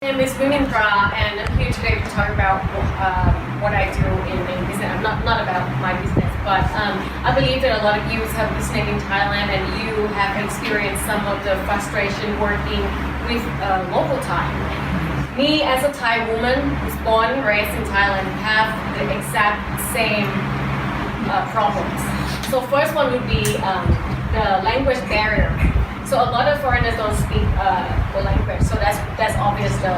My name is Wimintra, and I'm here today to talk about what I do in business. Not about my business, but I believe that a lot of you have business in Thailand, and you have experienced some of the frustration working with local Thai. Me, as a Thai woman who's born and raised in Thailand, have the exact same problems. So first one would be the language barrier. So a lot of foreigners don't speak the language, so that's obvious, the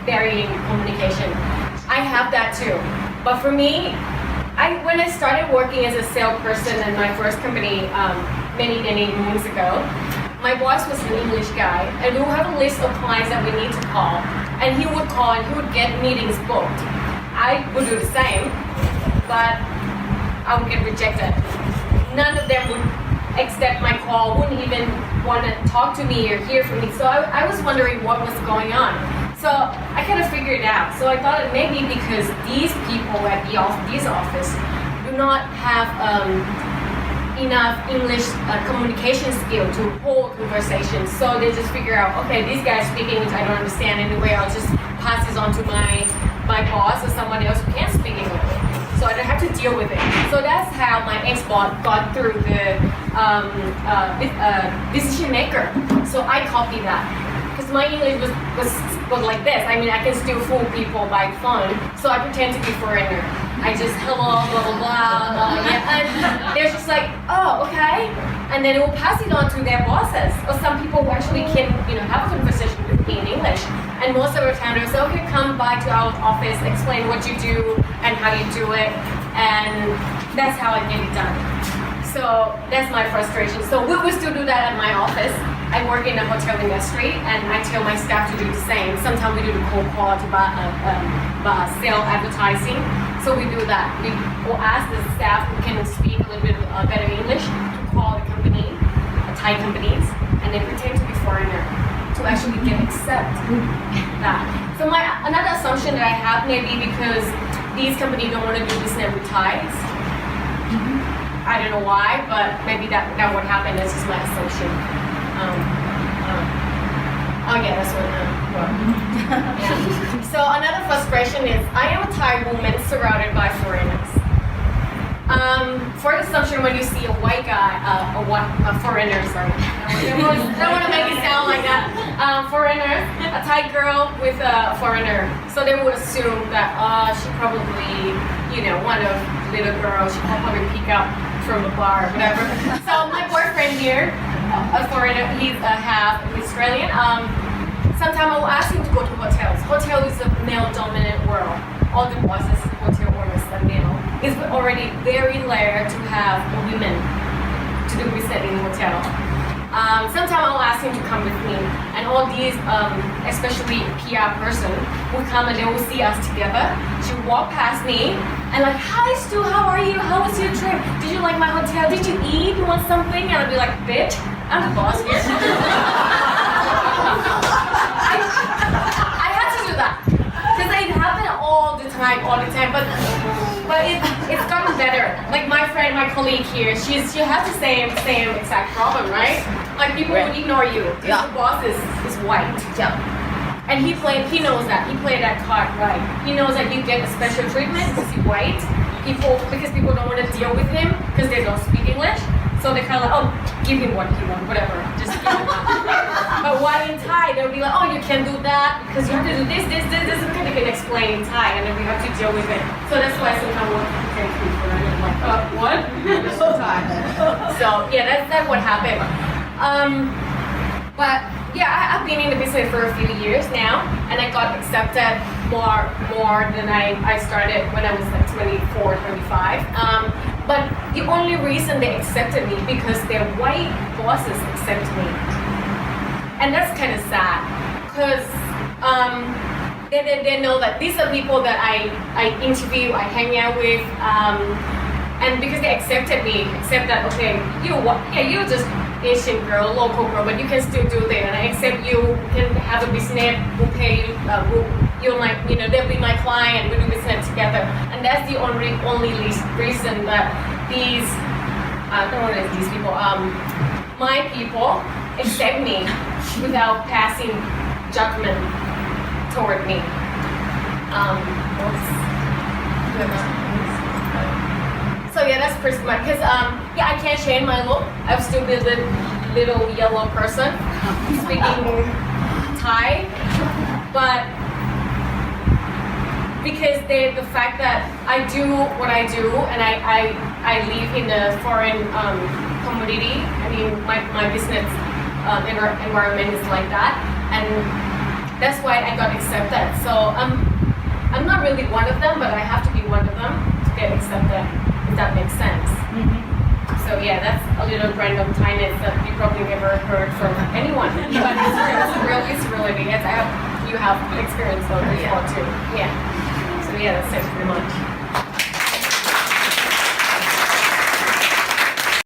varying communication. I have that too, but for me, when I started working as a salesperson in my first company many moons ago, my boss was an English guy, and we would have a list of clients that we need to call, and he would call and he would get meetings booked. I would do the same, but I would get rejected. None of them would accept my call, wouldn't even want to talk to me or hear from me. So I was wondering what was going on. So I kind of figured it out. So I thought it maybe because these people at this office do not have enough English communication skill to hold conversations. So they just figure out, okay, these guys speak English, I don't understand anyway, I'll just pass this on to my boss or someone else who can speak English. So I don't have to deal with it. So that's how my ex-boss got through the decision maker. So I copied that. Because my English was like this. I mean, I can still fool people by phone. So I pretend to be foreigner. I just, hello, blah, blah, blah, yeah. And they're just like, oh, okay. And then it will pass it on to their bosses. Or some people who actually can, have a conversation with me in English. And most of the time they'll say, okay, come by to our office, explain what you do and how you do it. And that's how I get it done. So that's my frustration. So we still do that at my office. I work in the hotel industry, and I tell my staff to do the same. Sometimes we do the cold call to sell advertising. So we do that. We will ask the staff who can speak a little bit better English to call the company, Thai companies, and they pretend to be foreigner to actually get accept that. So another assumption that I have, maybe because these companies don't want to do business with Thais. I don't know why, but maybe that would happen. That's just my assumption. Yeah, that's what. Yeah. So another frustration is I am a Thai woman surrounded by foreigners. For assumption, when you see a white guy, a foreigner, sorry, I don't want to make it sound like that. Foreigner, a Thai girl with a foreigner, so they would assume that she probably, one of little girls she probably pick up from a bar, or whatever. So my boyfriend here, a foreigner, he's half Australian. Sometimes I will ask him to go to hotels. Hotel is a male-dominant world. All the bosses, hotel owners are male. It's already very rare to have women to do business in hotel. Sometimes I'll ask him to come with me, and all these, especially PR person, will come and they will see us together. She'll walk past me and like, hi Stu, how are you? How was your trip? Did you like my hotel? Did you eat? You want something? And I'll be like, bitch, I'm the boss here. I had to do that because it happened all the time, but it's gotten better. Like my friend, my colleague here, she has the same exact problem, right? Like people would ignore you because the boss is white. Yeah. And he knows that. He played that card right. He knows that you get a special treatment because he's white. Because people don't want to deal with him because they don't speak English. So they kind of like, oh, give him what he wants, whatever. Just give him that. But while in Thai, they'll be like, oh, you can't do that because you have to do this. Okay, they can explain in Thai, and then we have to deal with it. So that's why sometimes we pretend to be foreign. Like, what? So yeah, that's what happened. But yeah, I've been in the business for a few years now, and I got accepted more than I started when I was like 24, 25. But the only reason they accepted me because their white bosses accepted me. And that's kind of sad, because they know that these are people that I interview, I hang out with, and because they accept that, okay, you're just Asian girl, local girl, but you can still do that, and I accept you can have a business, we'll pay you, they'll be my client, we'll do business together. And that's the only reason that these people, my people accept me without passing judgment toward me. So yeah, that's pretty much, because yeah, I can't change my look. I'll still be the little yellow person speaking Thai, but because the fact that I do what I do and I live in a foreign community, I mean my business environment is like that, and that's why I got accepted. So I'm not really one of them, but I have to be one of them to get accepted, if that makes sense. So yeah, that's a little random Thainess that you probably never heard from anyone, but it's really yes, you have experience though before too. Yeah. So yeah, that's it pretty much.